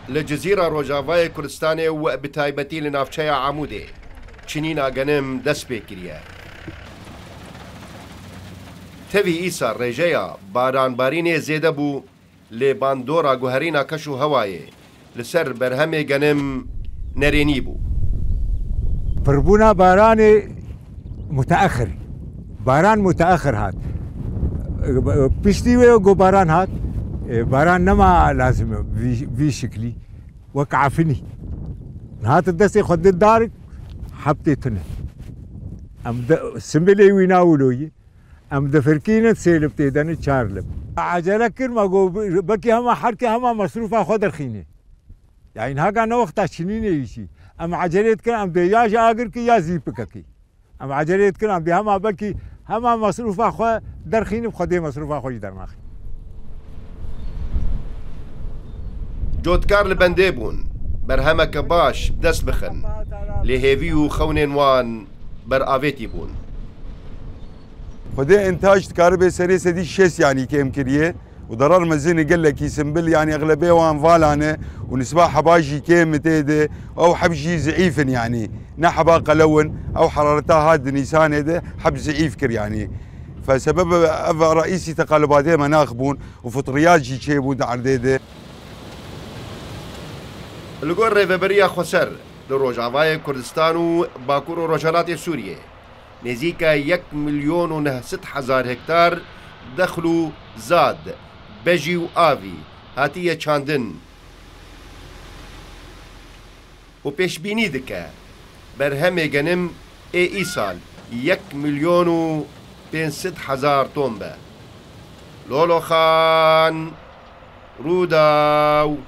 لجزيرة روجافای کوردستان و بتایبەتی لە ناوچەیە عامودێ چنین ئاگەنم دەست پێ کردە. تەوی ئیسا ڕێژەیە بارانبارینێ زێدە بوو لێ باندۆرا گوهەرینا کەش و هەوایێ لەسەر بەرهەمێ گەنم نەرێنی بوو. پڕبوونا بارانێ متأخر باران متأخر هات پشتی وێ گۆ باران هات باران نەما لازمە وی شکلی وەک عافنی هاتە دەستێ خۆ دارک حەبتێ تونە ئەم سمبلێ وی ناولۆیی ئەم دەفرکینە سێ لب تێدەنە چار لب عجەلە کردمە گۆ بەکی هەما حرکە هەما مەسروفا خۆ دەرخینێ یاین هاگا نەوەختا چنینێویشی ئەم عجەلێت کرد ئەم دێ یاژ ئاگر کە یا زیی بکەکەی ئەم عجەلێت کرد ئەم دێ هەما بەلکی هەما مەسروفا خۆ دەرخینم خۆ دێ مەسروفا خۆی دەرناخی. جۆتکار لە بەندێ بوون بەرهەمەکە باش دەست بخن لێ هێوی و خەونێن وان بەرئاوێتی بوون. خدای انتاج تکاربێ سەرێ سەدی 6 یانی کێم کردیە و ضرر مزني قال لك سنبل يعني اغلبيه وان فالانه ونسبة حباجي كيم تيده او حبجي زعيف يعني نحبا قلون او حرارتها هاد نيسان هذا حب زعيف كر يعني فسبب رئيسي تقلبات مناخ بون وفطريات جي تشيبون دعرديده لقول ريفبريا خسر لروجافای كردستان و باكور و روجالات سوريا نزيكا 1,600,000 هكتار دخلوا زاد بجي و آوی هاتیه چاندن و پیشبینی دکه برهمه گنم ای سال 1,500,000 تن به. لولو خان روداو